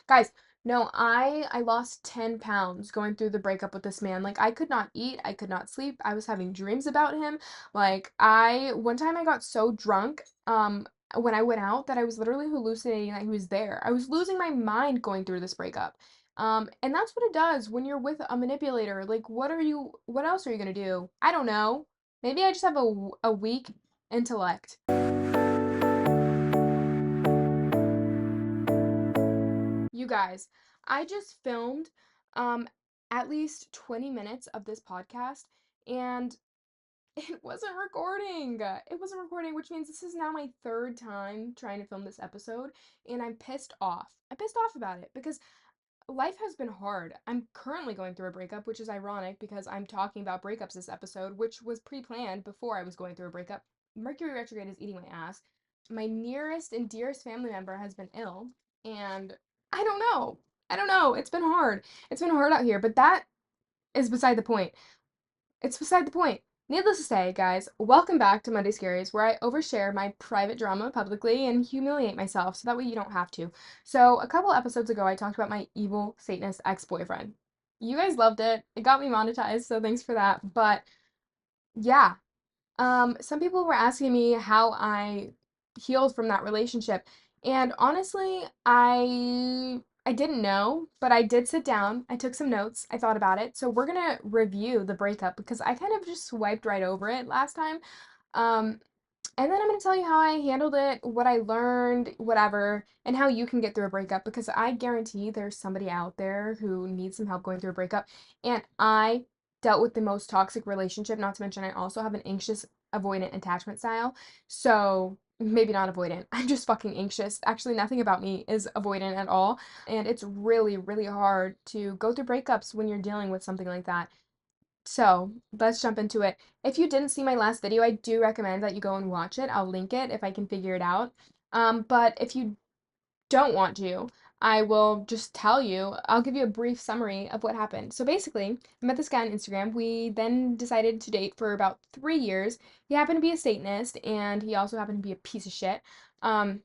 Guys, no, I lost 10 pounds going through the breakup with this man. Like, I could not eat, I could not sleep. I was having dreams about him. Like, one time I got so drunk, when I went out that I was literally hallucinating that he was there. I was losing my mind going through this breakup. And that's what it does when you're with a manipulator. Like, what else are you gonna do? I don't know. Maybe I just have a weak intellect. You guys, I just filmed um at least 20 minutes of this podcast and it wasn't recording. It wasn't recording, which means this is now my third time trying to film this episode and I'm pissed off. I'm pissed off about it because life has been hard. I'm currently going through a breakup, which is ironic because I'm talking about breakups this episode, which was pre-planned before I was going through a breakup. Mercury retrograde is eating my ass. My nearest and dearest family member has been ill, and I don't know. I don't know. It's been hard. It's been hard out here, but that is beside the point. It's beside the point. Needless to say, guys, welcome back to Monday Scaries, where I overshare my private drama publicly and humiliate myself so that way you don't have to. So, a couple episodes ago, I talked about my evil Satanist ex-boyfriend. You guys loved it. It got me monetized, so thanks for that. But yeah, some people were asking me how I healed from that relationship. And honestly, I didn't know, but I did sit down. I took some notes. I thought about it. So we're gonna review the breakup because I kind of just swiped right over it last time. Um, and then I'm going to tell you how I handled it, what I learned, whatever, and how you can get through a breakup because I guarantee there's somebody out there who needs some help going through a breakup. And I dealt with the most toxic relationship, not to mention I also have an anxious avoidant attachment style. So maybe not avoidant. I'm just fucking anxious. Actually, nothing about me is avoidant at all. And it's really, really hard to go through breakups when you're dealing with something like that. So let's jump into it. If you didn't see my last video, I do recommend that you go and watch it. I'll link it if I can figure it out. But if you don't want to, I will just tell you, I'll give you a brief summary of what happened. So basically, I met this guy on Instagram. We then decided to date for about 3 years. He happened to be a Satanist, and he also happened to be a piece of shit. Um,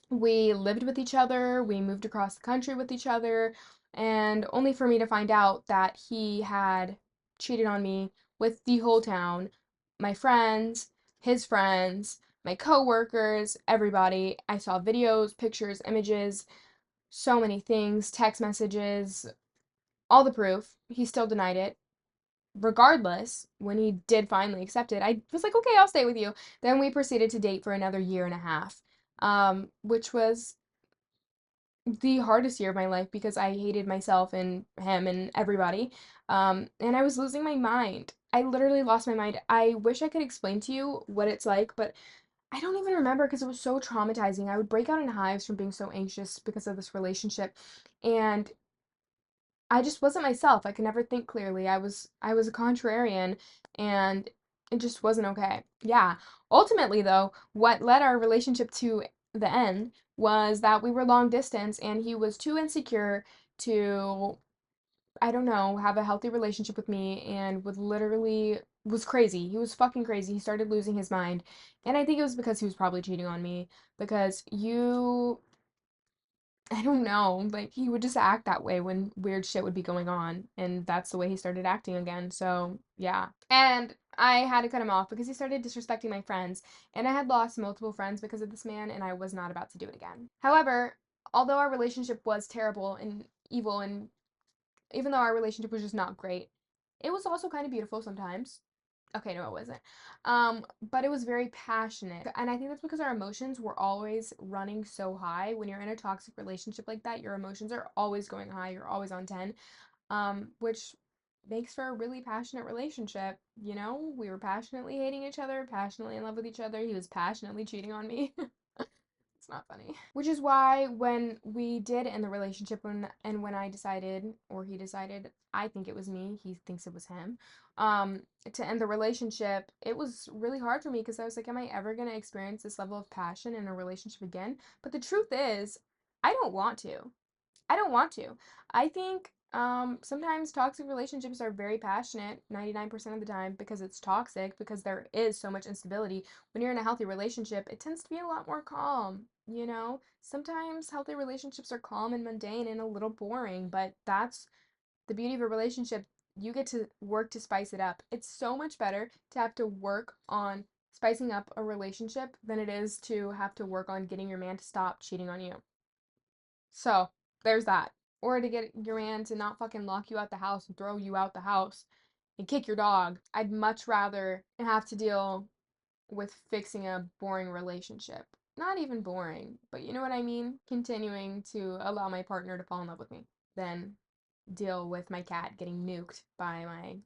we lived with each other, we moved across the country with each other, and only for me to find out that he had cheated on me with the whole town, my friends, his friends, my coworkers, everybody. I saw videos, pictures, images, so many things, text messages, all the proof. He still denied it. Regardless, when he did finally accept it, I was like, okay, I'll stay with you. Then we proceeded to date for another year and a half, which was the hardest year of my life because I hated myself and him and everybody. And I was losing my mind. I literally lost my mind. I wish I could explain to you what it's like, but I don't even remember because it was so traumatizing. I would break out in hives from being so anxious because of this relationship. And I just wasn't myself. I could never think clearly. I was a contrarian and it just wasn't okay. Yeah. Ultimately though, what led our relationship to the end was that we were long distance and he was too insecure to, I don't know, have a healthy relationship with me and would literally was crazy. He was fucking crazy. He started losing his mind. And I think it was because he was probably cheating on me because I don't know. Like he would just act that way when weird shit would be going on, and that's the way he started acting again. So, yeah. And I had to cut him off because he started disrespecting my friends, and I had lost multiple friends because of this man, and I was not about to do it again. However, although our relationship was terrible and evil, and even though our relationship was just not great, it was also kind of beautiful sometimes. Okay, no, it wasn't. But it was very passionate. And I think that's because our emotions were always running so high. When you're in a toxic relationship like that, your emotions are always going high. You're always on 10. Which makes for a really passionate relationship. You know, we were passionately hating each other, passionately in love with each other. He was passionately cheating on me. It's not funny. Which is why when we did end the relationship when I decided or he decided, I think it was me, he thinks it was him, to end the relationship, it was really hard for me because I was like, am I ever going to experience this level of passion in a relationship again? But the truth is, I don't want to. I don't want to. I think Sometimes toxic relationships are very passionate 99% of the time because it's toxic, because there is so much instability. When you're in a healthy relationship, it tends to be a lot more calm, you know? Sometimes healthy relationships are calm and mundane and a little boring, but that's the beauty of a relationship. You get to work to spice it up. It's so much better to have to work on spicing up a relationship than it is to have to work on getting your man to stop cheating on you. So, there's that. Or to get your man to not fucking lock you out the house and throw you out the house and kick your dog. I'd much rather have to deal with fixing a boring relationship. Not even boring, but you know what I mean? Continuing to allow my partner to fall in love with me than deal with my cat getting nuked by my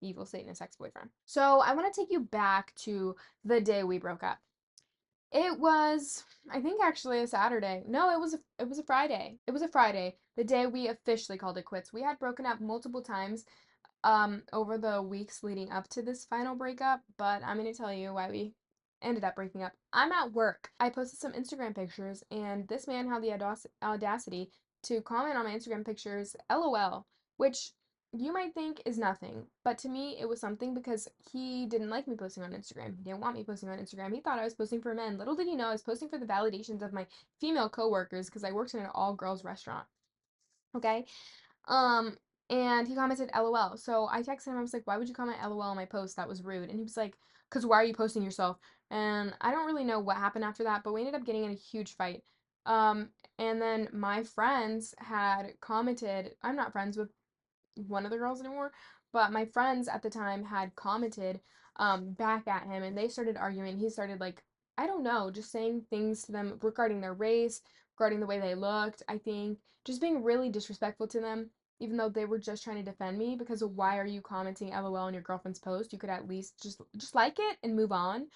evil Satanist ex-boyfriend. So I want to take you back to the day we broke up. It was, I think, actually a Saturday. No, it was a Friday. It was a Friday, the day we officially called it quits. We had broken up multiple times over the weeks leading up to this final breakup, but I'm going to tell you why we ended up breaking up. I'm at work. I posted some Instagram pictures, and this man had the audacity to comment on my Instagram pictures, LOL, which you might think is nothing, but to me it was something because he didn't like me posting on Instagram. He didn't want me posting on Instagram. He thought I was posting for men. Little did he know I was posting for the validations of my female coworkers because I worked in an all-girls restaurant. Okay? Um, and he commented LOL. So I texted him, I was like, why would you comment LOL on my post? That was rude. And he was like, because why are you posting yourself? And I don't really know what happened after that, but we ended up getting in a huge fight. Um, and then my friends had commented, I'm not friends with one of the girls anymore, but my friends at the time had commented back at him and they started arguing. He started like, I don't know, just saying things to them regarding their race, regarding the way they looked, I think, just being really disrespectful to them, even though they were just trying to defend me because of why are you commenting LOL on your girlfriend's post? You could at least just like it and move on.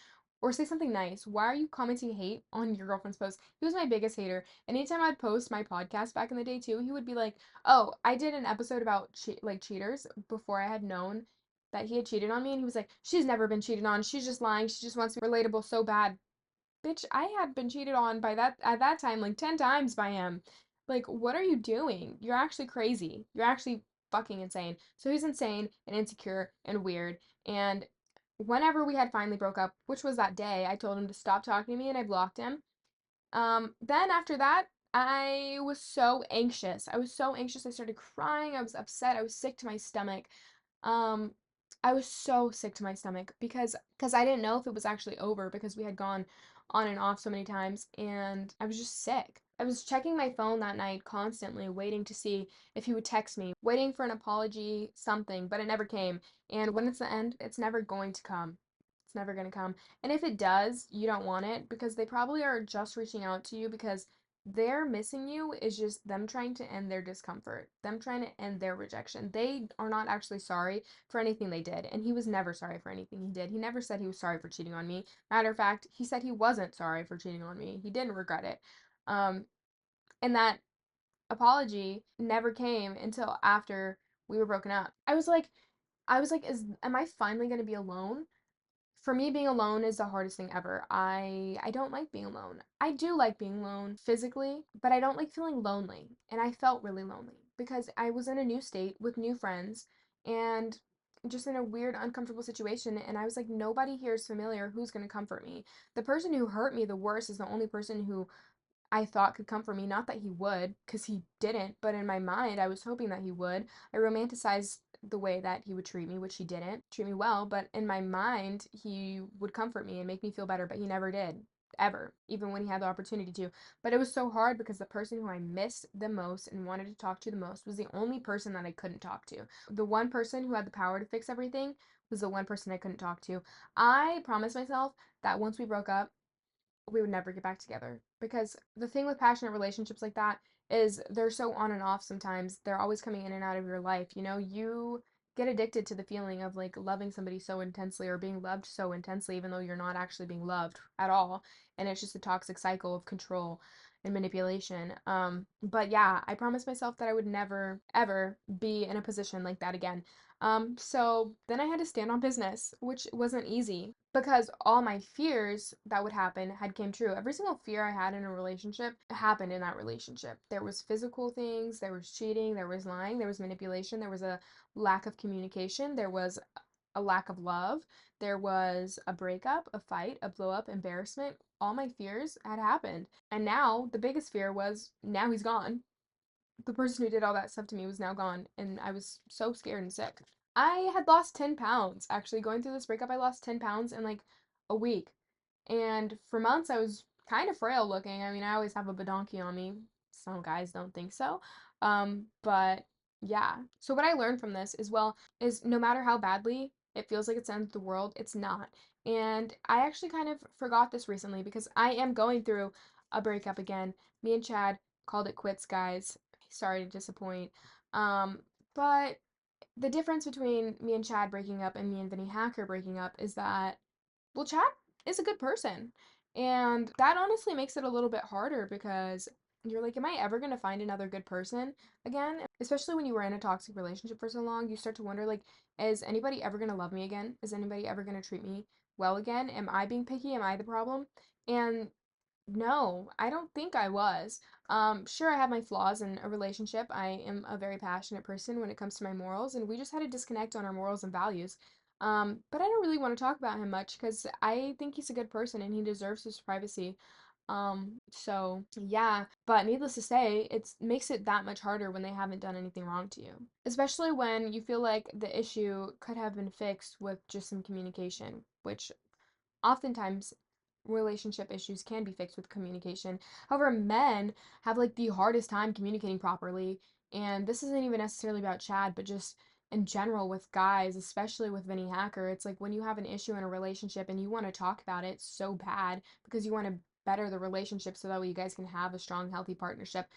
Or say something nice. Why are you commenting hate on your girlfriend's post? He was my biggest hater. Anytime I'd post my podcast back in the day too, he would be like, oh, I did an episode about cheaters before I had known that he had cheated on me, and he was like, "She's never been cheated on. She's just lying. She just wants to be relatable so bad." Bitch, I had been cheated on by that at that time like 10 times by him. Like, what are you doing? You're actually crazy. You're actually fucking insane. So he's insane and insecure and weird. And whenever we had finally broke up, which was that day, I told him to stop talking to me and I blocked him. Then after that, I was so anxious. I was so anxious. I started crying. I was upset. I was sick to my stomach. Um, I was so sick to my stomach because I didn't know if it was actually over because we had gone on and off so many times and I was just sick. I was checking my phone that night constantly, waiting to see if he would text me, waiting for an apology, something, but it never came. And when it's the end, it's never going to come. It's never going to come. And if it does, you don't want it because they probably are just reaching out to you because their missing you is just them trying to end their discomfort, them trying to end their rejection. They are not actually sorry for anything they did. And he was never sorry for anything he did. He never said he was sorry for cheating on me. Matter of fact, he said he wasn't sorry for cheating on me. He didn't regret it. Um, and that apology never came until after we were broken up. I was like, am I finally gonna be alone? For me, being alone is the hardest thing ever. I don't like being alone. I do like being alone physically, but I don't like feeling lonely. And I felt really lonely because I was in a new state with new friends and just in a weird, uncomfortable situation. And I was like, nobody here is familiar. Who's going to comfort me? The person who hurt me the worst is the only person who I thought could comfort me. Not that he would, because he didn't, but in my mind, I was hoping that he would. I romanticized the way that he would treat me, which he didn't treat me well, but in my mind, he would comfort me and make me feel better, but he never did. Ever, even when he had the opportunity to. But it was so hard because the person who I missed the most and wanted to talk to the most was the only person that I couldn't talk to. The one person who had the power to fix everything was the one person I couldn't talk to. I promised myself that once we broke up, we would never get back together because the thing with passionate relationships like that is they're so on and off sometimes. They're always coming in and out of your life. You know, you get addicted to the feeling of like loving somebody so intensely or being loved so intensely even though you're not actually being loved at all, and it's just a toxic cycle of control and manipulation. But yeah, I promised myself that I would never ever be in a position like that again. So then I had to stand on business, which wasn't easy. because all my fears that would happen had came true. Every single fear I had in a relationship happened in that relationship. There was physical things, there was cheating, there was lying, there was manipulation, there was a lack of communication, there was a lack of love, there was a breakup, a fight, a blow up, embarrassment. All my fears had happened. And now the biggest fear was now he's gone. The person who did all that stuff to me was now gone, and I was so scared and sick. I had lost 10 pounds. Actually, going through this breakup, I lost 10 pounds in like a week. And for months, I was kind of frail looking. I mean, I always have a badonkey on me. Some guys don't think so. But yeah. So what I learned from this is, well, is no matter how badly it feels like it's the end of the world, it's not. And I actually kind of forgot this recently because I am going through a breakup again. Me and Chad called it quits, guys. Sorry to disappoint. Um, but the difference between me and Chad breaking up and me and Vinny Hacker breaking up is that, well, Chad is a good person. And that honestly makes it a little bit harder because you're like, am I ever going to find another good person again? Especially when you were in a toxic relationship for so long, you start to wonder, like, is anybody ever going to love me again? Is anybody ever going to treat me well again? Am I being picky? Am I the problem? And no, I don't think I was. Sure, I have my flaws in a relationship. I am a very passionate person when it comes to my morals, and we just had a disconnect on our morals and values. But I don't really want to talk about him much because I think he's a good person and he deserves his privacy. So yeah, but needless to say, it makes it that much harder when they haven't done anything wrong to you. Especially when you feel like the issue could have been fixed with just some communication, which oftentimes relationship issues can be fixed with communication. However, men have like the hardest time communicating properly. And this isn't even necessarily about Chad, but just in general with guys, especially with Vinny Hacker. It's like when you have an issue in a relationship and you want to talk about it so bad because you want to better the relationship so that way you guys can have a strong, healthy partnership.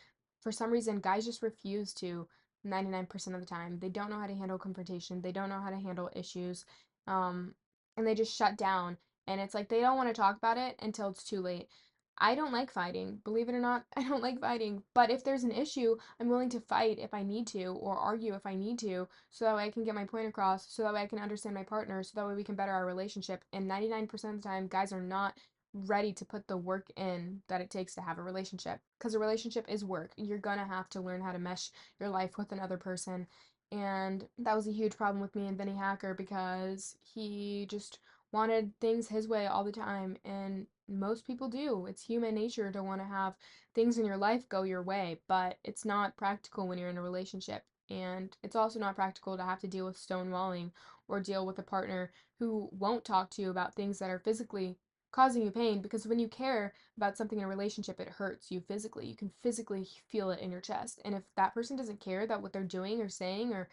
For some reason, guys just refuse to 99% of the time. They don't know how to handle confrontation, they don't know how to handle issues. Um, and they just shut down and it's like they don't want to talk about it until it's too late. I don't like fighting. Believe it or not, I don't like fighting. But if there's an issue, I'm willing to fight if I need to or argue if I need to so that way I can get my point across, so that way I can understand my partner, so that way we can better our relationship. And 99% of the time, guys are not ready to put the work in that it takes to have a relationship because a relationship is work. You're going to have to learn how to mesh your life with another person. And that was a huge problem with me and Vinny Hacker because he just wanted things his way all the time, and most people do. It's human nature to want to have things in your life go your way, but it's not practical when you're in a relationship. And it's also not practical to have to deal with stonewalling or deal with a partner who won't talk to you about things that are physically causing you pain because when you care about something in a relationship, it hurts you physically. You can physically feel it in your chest. And if that person doesn't care that what they're doing or saying or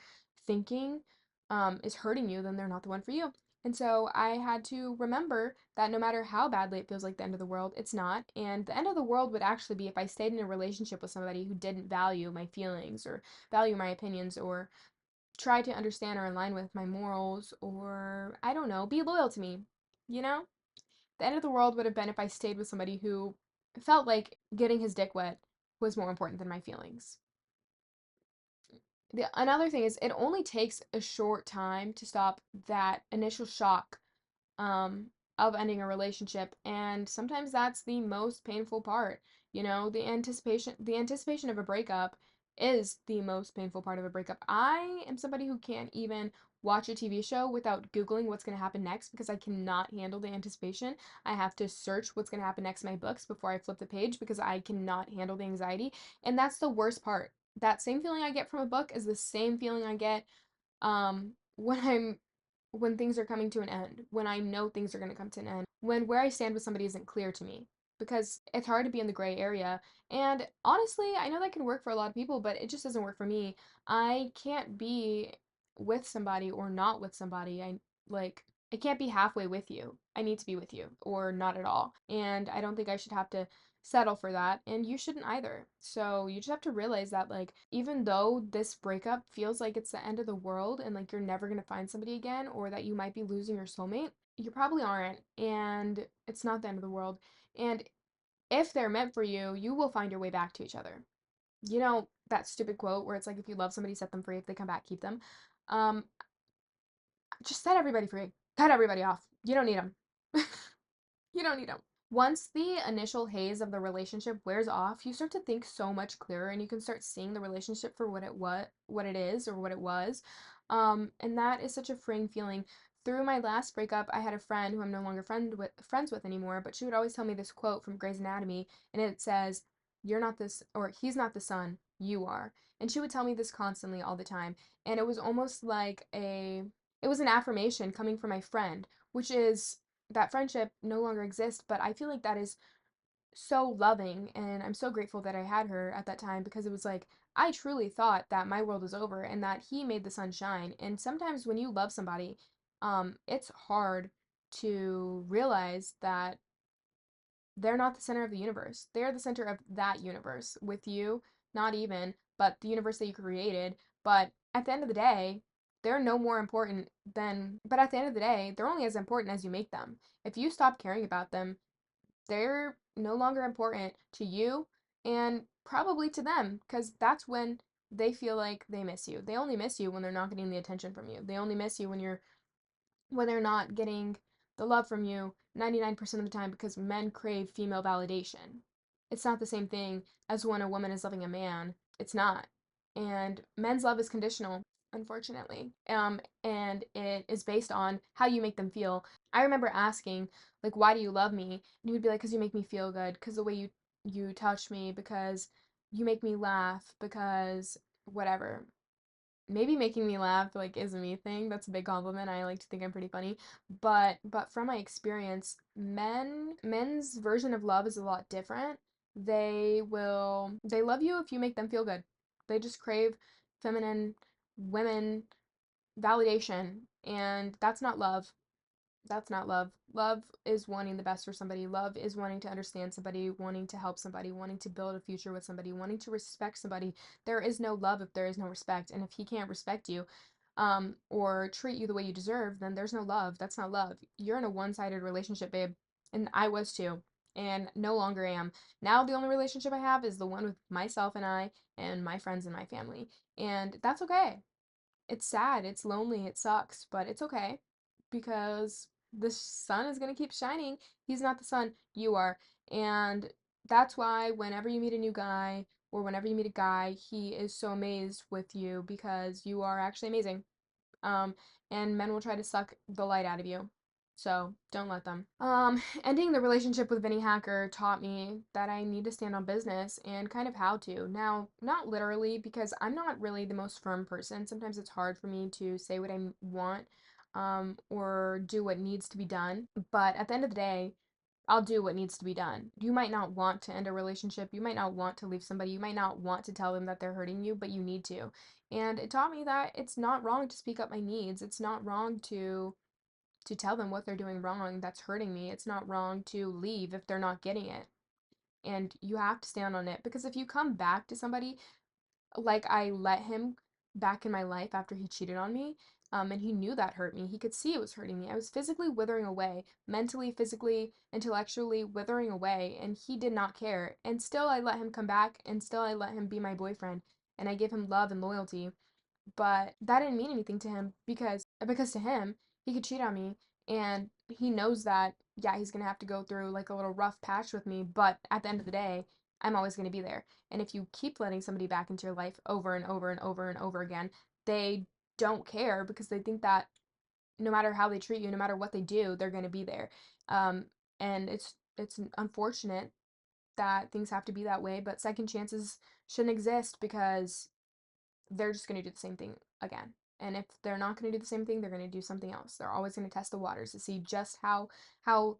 thinking is hurting you, then they're not the one for you. And so I had to remember that no matter how badly it feels like the end of the world, it's not. And the end of the world would actually be if I stayed in a relationship with somebody who didn't value my feelings or value my opinions or try to understand or align with my morals or, I don't know, be loyal to me. You know? The end of the world would have been if I stayed with somebody who felt like getting his dick wet was more important than my feelings. Another thing is, it only takes a short time to stop that initial shock um, of ending a relationship, and sometimes that's the most painful part. You know, the anticipation of a breakup is the most painful part of a breakup. I am somebody who can't even watch a TV show without Googling what's going to happen next because I cannot handle the anticipation. I have to search what's going to happen next in my books before I flip the page because I cannot handle the anxiety. And that's the worst part. That same feeling I get from a book is the same feeling I get when things are coming to an end, when I know things are going to come to an end, when where I stand with somebody isn't clear to me, because it's hard to be in the gray area. And honestly, I know that can work for a lot of people, but it just doesn't work for me. I can't be with somebody or not with somebody. I can't be halfway with you. I need to be with you or not at all. And I don't think I should have to settle for that, and you shouldn't either. So you just have to realize that, like, even though this breakup feels like it's the end of the world and like you're never going to find somebody again or that you might be losing your soulmate, you probably aren't, and it's not the end of the world. And if they're meant for you, you will find your way back to each other. You know that stupid quote where it's like, if you love somebody, set them free. If they come back, keep them. um just set everybody free, cut everybody off. You don't need them. You don't need them. Once the initial haze of the relationship wears off, you start to think so much clearer and you can start seeing the relationship for what it is or what it was. And that is such a freeing feeling. Through my last breakup, I had a friend who I'm no longer friends with anymore, but she would always tell me this quote from Grey's Anatomy, and it says, "You're not this, or he's not the sun, you are." And she would tell me this constantly all the time, and it was almost like it was an affirmation coming from my friend, which is that friendship no longer exists, but I feel like that is so loving and I'm so grateful that I had her at that time because it was like I truly thought that my world was over and that he made the sun shine. And sometimes when you love somebody, it's hard to realize that they're not the center of the universe. They're the center of that universe with you, not even, but the universe that you created. But at the end of the day, they're no more important but at the end of the day, they're only as important as you make them. If you stop caring about them, they're no longer important to you and probably to them because that's when they feel like they miss you. They only miss you when they're not getting the attention from you. They only miss you when they're not getting the love from you 99% of the time because men crave female validation. It's not the same thing as when a woman is loving a man. It's not. And men's love is conditional, unfortunately. And it is based on how you make them feel. I remember asking, like, why do you love me? And he would be like, because you make me feel good, because the way you touch me, because you make me laugh, because whatever. Maybe making me laugh like is a me thing. That's a big compliment. I like to think I'm pretty funny. But from my experience, men's version of love is a lot different. They love you if you make them feel good. They just crave feminine women validation and that's not love. That's not love. Love is wanting the best for somebody. Love is wanting to understand somebody, wanting to help somebody, wanting to build a future with somebody, wanting to respect somebody. There is no love if there is no respect. And if he can't respect you, or treat you the way you deserve, then there's no love. That's not love. You're in a one-sided relationship, babe. And I was too. And no longer am. Now the only relationship I have is the one with myself and I and my friends and my family. And that's okay. It's sad, it's lonely, it sucks, but it's okay because the sun is going to keep shining. He's not the sun, you are. And that's why whenever you meet a new guy or whenever you meet a guy, he is so amazed with you because you are actually amazing. Um, and men will try to suck the light out of you. So don't let them. Ending the relationship with Vinny Hacker taught me that I need to stand on business and kind of how to. Now, not literally, because I'm not really the most firm person. Sometimes it's hard for me to say what I want, or do what needs to be done. But at the end of the day, I'll do what needs to be done. You might not want to end a relationship. You might not want to leave somebody. You might not want to tell them that they're hurting you, but you need to. And it taught me that it's not wrong to speak up my needs. It's not wrong to tell them what they're doing wrong that's hurting me. It's not wrong to leave if they're not getting it. And you have to stand on it because if you come back to somebody like I let him back in my life after he cheated on me, and he knew that hurt me. He could see it was hurting me. I was physically withering away, mentally, physically, intellectually withering away, and he did not care. And still, I let him come back, and still, I let him be my boyfriend, and I gave him love and loyalty. But that didn't mean anything to him because to him, he could cheat on me, and he knows that, yeah, he's gonna have to go through like a little rough patch with me, but at the end of the day, I'm always gonna be there. And if you keep letting somebody back into your life over and over and over and over again, they don't care because they think that no matter how they treat you, no matter what they do, they're gonna be there. Um, and it's unfortunate that things have to be that way, but second chances shouldn't exist because they're just going to do the same thing again. And if they're not going to do the same thing, they're going to do something else. They're always going to test the waters to see just how how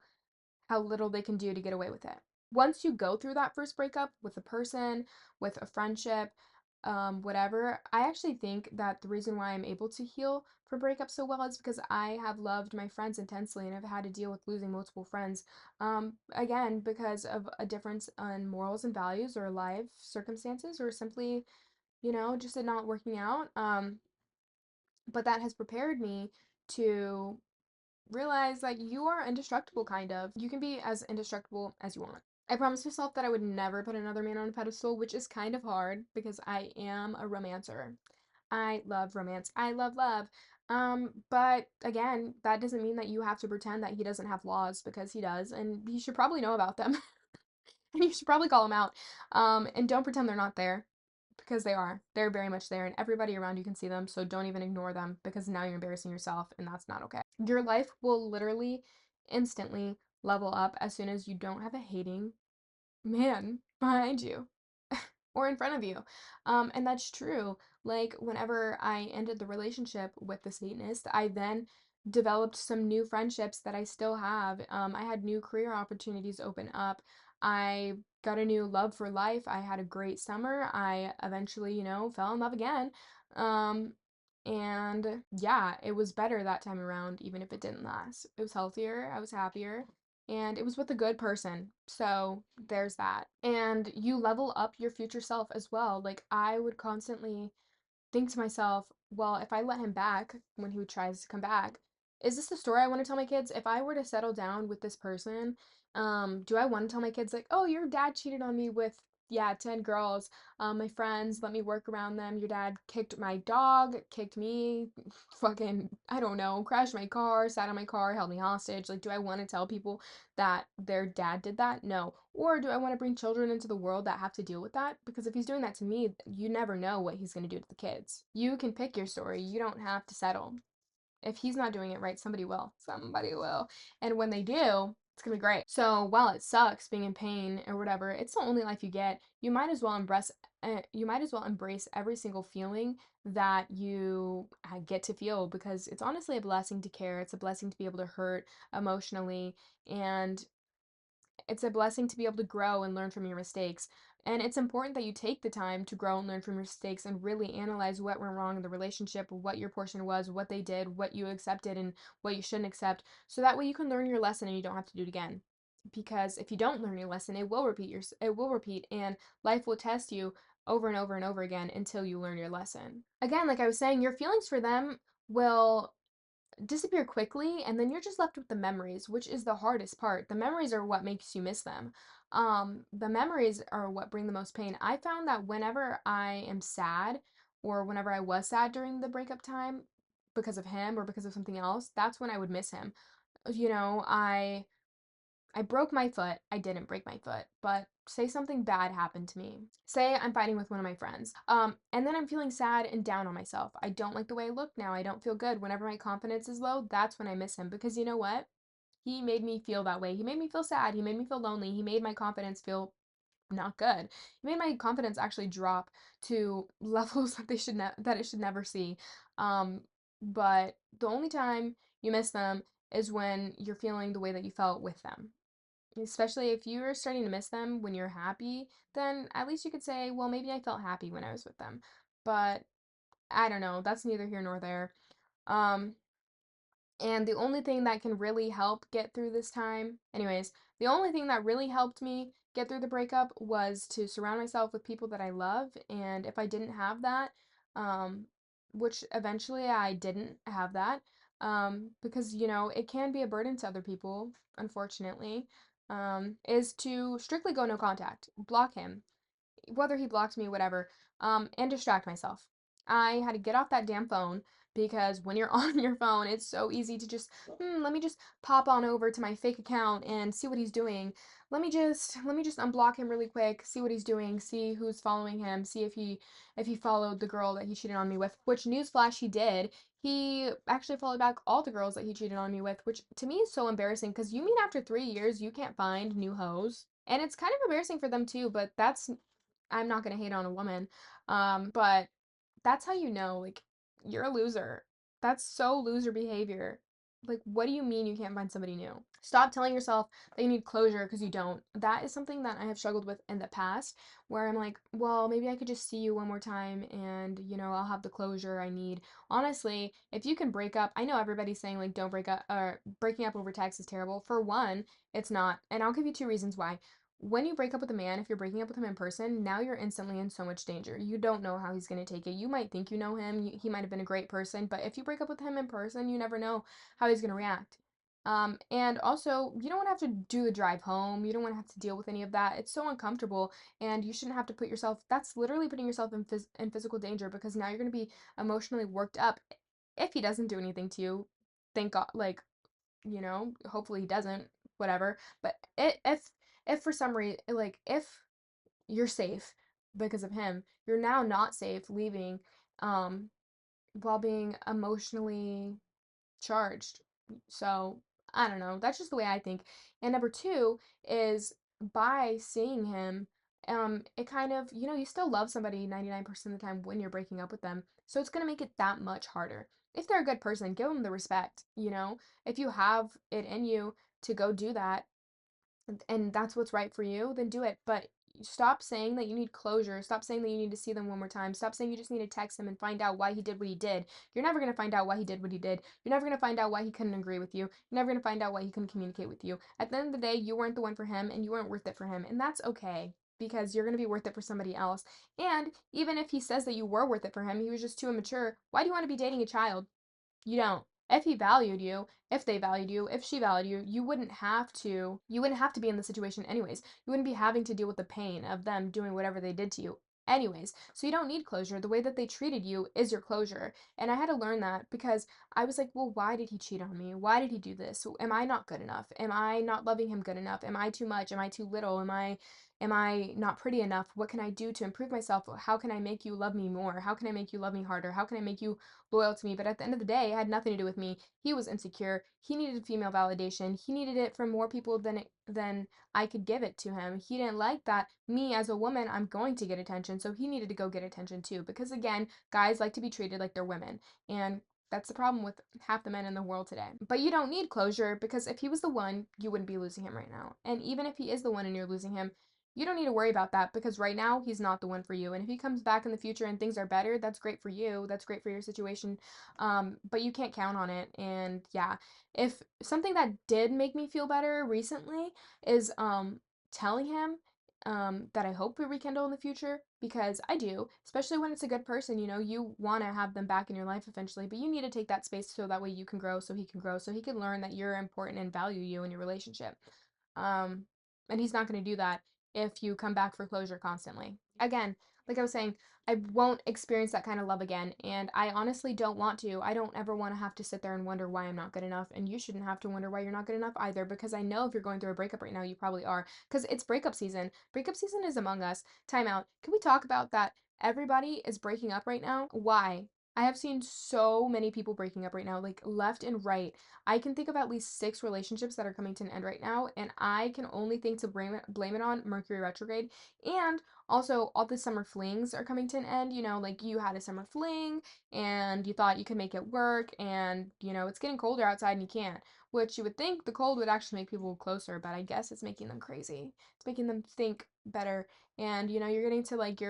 little they can do to get away with it. Once you go through that first breakup with a person, with a friendship, whatever, I actually think that the reason why I'm able to heal from breakups so well is because I have loved my friends intensely and I've had to deal with losing multiple friends. Again, because of a difference in morals and values or life circumstances or simply just it not working out. But that has prepared me to realize that you are indestructible, kind of. You can be as indestructible as you want. I promised myself that I would never put another man on a pedestal, which is kind of hard because I am a romancer. I love romance. I love love. But again, that doesn't mean that you have to pretend that he doesn't have flaws because he does, and you should probably know about them. And you should probably call them out. And don't pretend they're not there because they are. They're very much there, and everybody around you can see them, so don't even ignore them because now you're embarrassing yourself, and that's not okay. Your life will literally instantly level up as soon as you don't have a hating man behind you or in front of you. And that's true. Like, whenever I ended the relationship with the Satanist, I then developed some new friendships that I still have. I had new career opportunities open up. I got a new love for life. I had a great summer. I eventually, fell in love again. Um, and yeah, it was better that time around, even if it didn't last. It was healthier. I was happier and it was with a good person. So there's that. And you level up your future self as well. Like, I would constantly think to myself, well, if I let him back when he tries to come back, is this the story I want to tell my kids? If I were to settle down with this person, do I want to tell my kids like, oh, your dad cheated on me with, yeah, 10 girls, my friends, let me work around them. Your dad kicked my dog, kicked me, fucking, I don't know, crashed my car, sat on my car, held me hostage. Like, do I want to tell people that their dad did that? No. Or do I want to bring children into the world that have to deal with that? Because if he's doing that to me, you never know what he's going to do to the kids. You can pick your story. You don't have to settle. If he's not doing it right, somebody will. Somebody will. And when they do, it's going to be great. So while it sucks being in pain or whatever, it's the only life you get. You might as well embrace every single feeling that you get to feel because it's honestly a blessing to care. It's a blessing to be able to hurt emotionally, and it's a blessing to be able to grow and learn from your mistakes. And it's important that you take the time to grow and learn from your mistakes and really analyze what went wrong in the relationship, what your portion was, what they did, what you accepted, and what you shouldn't accept. So that way you can learn your lesson and you don't have to do it again. Because if you don't learn your lesson, it will repeat and life will test you over and over and over again until you learn your lesson. Again, like I was saying, your feelings for them will disappear quickly and then you're just left with the memories, which is the hardest part. The memories are what makes you miss them. The memories are what bring the most pain. I found that whenever I am sad or whenever I was sad during the breakup time because of him or because of something else, that's when I would miss him. You know, I broke my foot. I didn't break my foot, but say something bad happened to me. Say I'm fighting with one of my friends. And then I'm feeling sad and down on myself. I don't like the way I look now. I don't feel good. Whenever my confidence is low, that's when I miss him because you know what? He made me feel that way. He made me feel sad. He made me feel lonely. He made my confidence feel not good. He made my confidence actually drop to levels that that it should never see. Um, but the only time you miss them is when you're feeling the way that you felt with them. Especially if you're starting to miss them when you're happy, then at least you could say, well, maybe I felt happy when I was with them. But I don't know, that's neither here nor there. Um, and the only thing that can really help get through this time, anyways, the only thing that really helped me get through the breakup was to surround myself with people that I love. And if I didn't have that, um, which eventually I didn't have that, because, it can be a burden to other people, unfortunately, is to strictly go no contact, block him, whether he blocked me, whatever, and distract myself. I had to get off that damn phone because when you're on your phone, it's so easy to just, let me just pop on over to my fake account and see what he's doing. Let me just unblock him really quick, see what he's doing, see who's following him, see if he followed the girl that he cheated on me with, which newsflash he did. He actually followed back all the girls that he cheated on me with, which to me is so embarrassing because you mean after 3 years you can't find new hoes? And it's kind of embarrassing for them too, but I'm not gonna hate on a woman. But that's how you know, like, you're a loser. That's so loser behavior. Like, what do you mean you can't find somebody new? Stop telling yourself that you need closure because you don't. That is something that I have struggled with in the past, where I'm like, well, maybe I could just see you one more time and, I'll have the closure I need. Honestly, if you can break up, I know everybody's saying, like, don't break up, or breaking up over text is terrible. For one, it's not. And I'll give you two reasons why. When you break up with a man, if you're breaking up with him in person, now you're instantly in so much danger. You don't know how he's going to take it. You might think you know him, he might have been a great person, but if you break up with him in person, you never know how he's going to react. And also, you don't want to have to do the drive home. You don't want to have to deal with any of that. It's so uncomfortable, and you shouldn't have to put yourself, that's literally putting yourself in physical danger because now you're going to be emotionally worked up if he doesn't do anything to you, thank God, like, hopefully he doesn't, whatever. But if for some reason, like, if you're safe because of him, you're now not safe leaving, um, while being emotionally charged. So, I don't know. That's just the way I think. And number two is by seeing him, it kind of, you still love somebody 99% of the time when you're breaking up with them. So it's going to make it that much harder. If they're a good person, give them the respect. If you have it in you to go do that, and that's what's right for you, then do it. But stop saying that you need closure. Stop saying that you need to see them one more time. Stop saying you just need to text him and find out why he did what he did. You're never going to find out why he did what he did. You're never going to find out why he couldn't agree with you. You're never going to find out why he couldn't communicate with you. At the end of the day, you weren't the one for him and you weren't worth it for him. And that's okay because you're going to be worth it for somebody else. And even if he says that you were worth it for him, he was just too immature, why do you want to be dating a child? You don't. If he valued you, if they valued you, if she valued you, you wouldn't have to be in the situation anyways. You wouldn't be having to deal with the pain of them doing whatever they did to you anyways. So you don't need closure. The way that they treated you is your closure. And I had to learn that because I was like, well, why did he cheat on me? Why did he do this? Am I not good enough? Am I not loving him good enough? Am I too much? Am I too little? Am I not pretty enough? What can I do to improve myself? How can I make you love me more? How can I make you love me harder? How can I make you loyal to me? But at the end of the day, it had nothing to do with me. He was insecure. He needed female validation. He needed it from more people than I could give it to him. He didn't like that me as a woman, I'm going to get attention. So he needed to go get attention too. Because again, guys like to be treated like they're women. And that's the problem with half the men in the world today. But you don't need closure because if he was the one, you wouldn't be losing him right now. And even if he is the one and you're losing him, you don't need to worry about that because right now he's not the one for you. And if he comes back in the future and things are better, that's great for you. That's great for your situation. But you can't count on it. And yeah, if something that did make me feel better recently is telling him that I hope we rekindle in the future because I do, especially when it's a good person. You want to have them back in your life eventually, but you need to take that space so that way you can grow, so he can grow, so he can learn that you're important and value you in your relationship. Um, and he's not going to do that if you come back for closure constantly. Again, like I was saying, I won't experience that kind of love again, and I honestly don't want to. I don't ever want to have to sit there and wonder why I'm not good enough, and you shouldn't have to wonder why you're not good enough either, because I know if you're going through a breakup right now, you probably are, because it's breakup season. Breakup season is among us. Time out. Can we talk about that? Everybody is breaking up right now. Why? I have seen so many people breaking up right now, like left and right. I can think of at least 6 relationships that are coming to an end right now, and I can only think to blame it on Mercury retrograde. And also, all the summer flings are coming to an end. Like you had a summer fling and you thought you could make it work, and it's getting colder outside and you can't. Which you would think the cold would actually make people closer, but I guess it's making them crazy. It's making them think better, and you're getting to like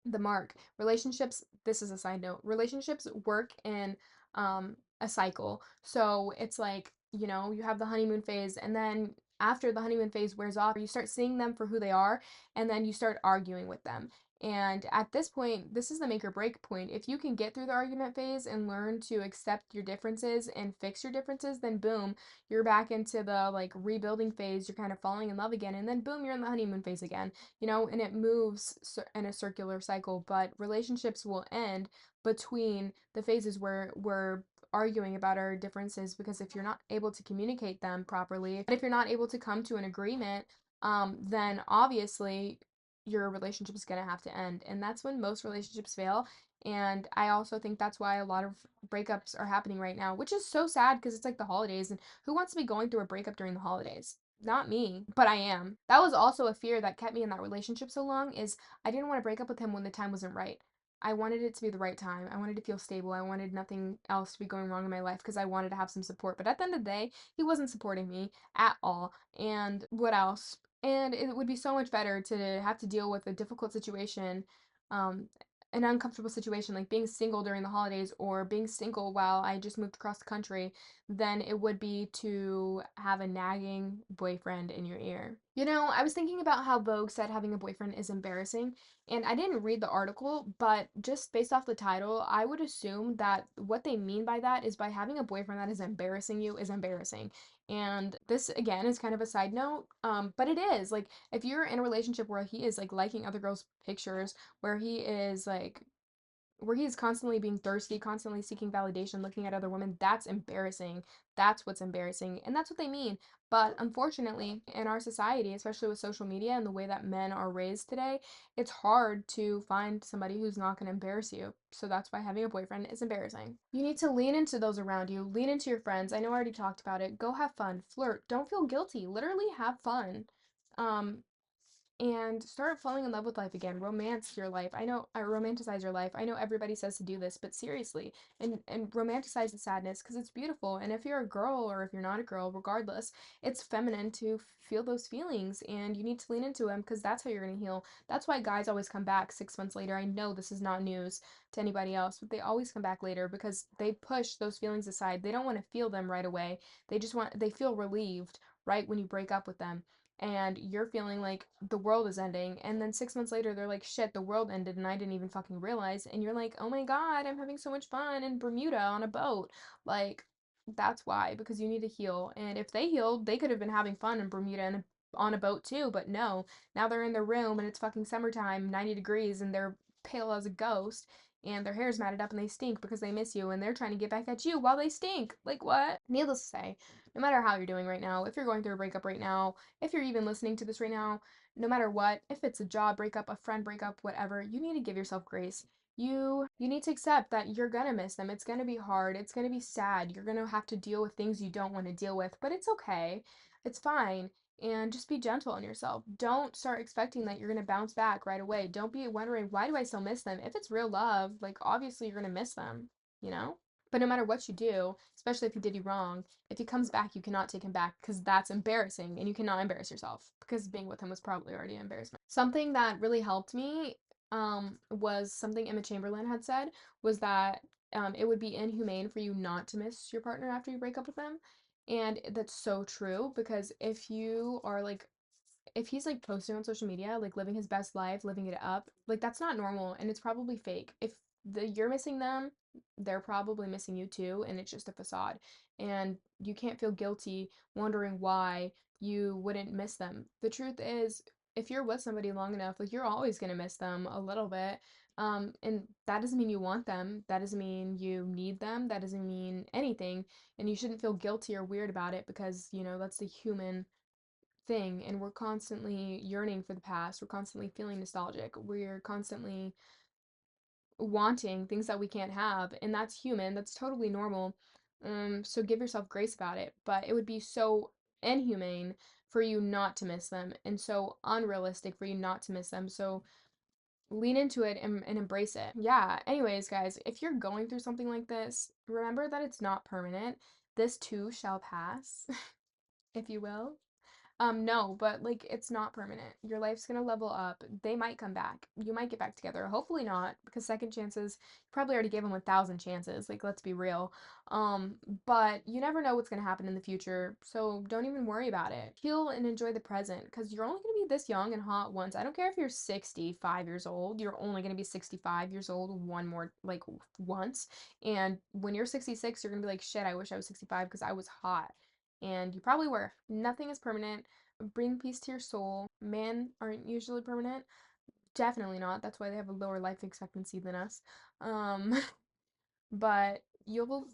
the mark. Relationships, this is a side note, relationships work in a cycle. So it's like, you have the honeymoon phase, and then after the honeymoon phase wears off, you start seeing them for who they are, and then you start arguing with them. And at this point, this is the make or break point. If you can get through the argument phase and learn to accept your differences and fix your differences, then boom, you're back into the like rebuilding phase. You're kind of falling in love again, and then boom, you're in the honeymoon phase again. And it moves in a circular cycle, but relationships will end between the phases where we're arguing about our differences, because if you're not able to communicate them properly, if you're not able to come to an agreement, then obviously your relationship is going to have to end. And that's when most relationships fail. And I also think that's why a lot of breakups are happening right now, which is so sad because it's like the holidays. And who wants to be going through a breakup during the holidays? Not me, but I am. That was also a fear that kept me in that relationship so long, is I didn't want to break up with him when the time wasn't right. I wanted it to be the right time. I wanted to feel stable. I wanted nothing else to be going wrong in my life because I wanted to have some support. But at the end of the day, he wasn't supporting me at all. And what else? And it would be so much better to have to deal with a difficult situation, um, an uncomfortable situation like being single during the holidays or being single while I just moved across the country than it would be to have a nagging boyfriend in your ear. I was thinking about how Vogue said having a boyfriend is embarrassing, and I didn't read the article, but just based off the title, I would assume that what they mean by that is by having a boyfriend that is embarrassing you is embarrassing. And this again is kind of a side note, but it is like if you're in a relationship where he is like liking other girls' pictures, where he is like where he's constantly being thirsty, constantly seeking validation, looking at other women, that's embarrassing. That's what's embarrassing. And that's what they mean. But unfortunately, in our society, especially with social media and the way that men are raised today, it's hard to find somebody who's not going to embarrass you. So that's why having a boyfriend is embarrassing. You need to lean into those around you, lean into your friends. I know I already talked about it. Go have fun, flirt. Don't feel guilty. Literally have fun. Um, and start falling in love with life again. Romance your life. I know, romanticize your life. I know everybody says to do this, but seriously, and romanticize the sadness because it's beautiful. And if you're a girl or if you're not a girl, regardless, it's feminine to feel those feelings, and you need to lean into them because that's how you're gonna heal. That's why guys always come back 6 months later. I know this is not news to anybody else, but they always come back later because they push those feelings aside. They don't want to feel them right away. They feel relieved right when you break up with them, and you're feeling like the world is ending, and then 6 months later they're like, shit, the world ended and I didn't even fucking realize, and you're like, oh my god, I'm having so much fun in Bermuda on a boat. Like, that's why, because you need to heal. And if they healed, they could have been having fun in Bermuda and on a boat too, but no, now they're in their room and it's fucking summertime, 90 degrees, and they're pale as a ghost, and their hair's matted up and they stink because they miss you, and they're trying to get back at you while they stink. Like, what? Needless to say, no matter how you're doing right now, if you're going through a breakup right now, if you're even listening to this right now, no matter what, if it's a job breakup, a friend breakup, whatever, you need to give yourself grace. You need to accept that you're gonna miss them. It's gonna be hard. It's gonna be sad. You're gonna have to deal with things you don't want to deal with, but it's okay. It's fine. And just be gentle on yourself. Don't start expecting that you're gonna bounce back right away. Don't be wondering, why do I still miss them? If it's real love, like obviously you're gonna miss them, you know? But no matter what you do, especially if he did you wrong, if he comes back, you cannot take him back because that's embarrassing, and you cannot embarrass yourself because being with him was probably already an embarrassment. Something that really helped me was something Emma Chamberlain had said, was that it would be inhumane for you not to miss your partner after you break up with them. And that's so true, because if he's like posting on social media, like living his best life, living it up, like that's not normal and it's probably fake. If you're missing them, they're probably missing you too, and it's just a facade. And you can't feel guilty wondering why you wouldn't miss them. The truth is, if you're with somebody long enough, like you're always gonna miss them a little bit. And that doesn't mean you want them. That doesn't mean you need them. That doesn't mean anything. And you shouldn't feel guilty or weird about it because, that's the human thing, and we're constantly yearning for the past. We're constantly feeling nostalgic. We're constantly wanting things that we can't have, and that's human. That's totally normal. So give yourself grace about it. But it would be so inhumane for you not to miss them, and so unrealistic for you not to miss them. So lean into it and embrace it. Yeah. Anyways, guys, if you're going through something like this, remember that it's not permanent. This too shall pass, if you will. No, but like it's not permanent. Your life's gonna level up. They might come back. You might get back together. Hopefully not, because second chances, you probably already gave them 1,000 chances. Like, let's be real. Um, but you never know what's gonna happen in the future, so don't even worry about it. Heal and enjoy the present, because you're only gonna be this young and hot once. I don't care if you're 65 years old. You're only gonna be 65 years old one more like once. And when you're 66, you're gonna be like, shit, I wish I was 65 because I was hot. And you probably were. Nothing is permanent. Bring peace to your soul. Men aren't usually permanent. Definitely not. That's why they have a lower life expectancy than us. Um, but you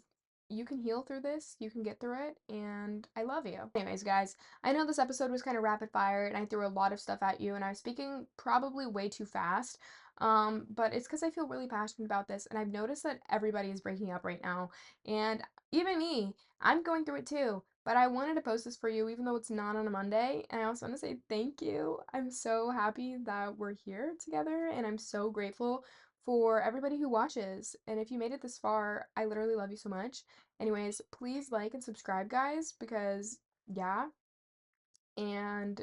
can heal through this. You can get through it, and I love you. Anyways, guys, I know this episode was kind of rapid fire and I threw a lot of stuff at you and I was speaking probably way too fast. But it's because I feel really passionate about this, and I've noticed that everybody is breaking up right now, and even me, I'm going through it too. But I wanted to post this for you even though it's not on a Monday, and I also want to say thank you. I'm so happy that we're here together, and I'm so grateful for everybody who watches. And if you made it this far, I literally love you so much. Anyways, please like and subscribe, guys, because yeah. And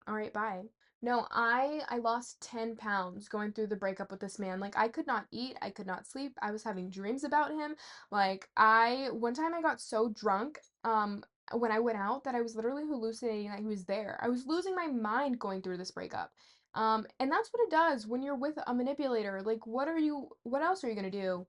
all right, bye. No, I lost 10 pounds going through the breakup with this man. Like, I could not eat, I could not sleep. I was having dreams about him. Like, one time I got so drunk when I went out that I was literally hallucinating that he was there. I was losing my mind going through this breakup. And that's what it does when you're with a manipulator. Like, what else are you going to do?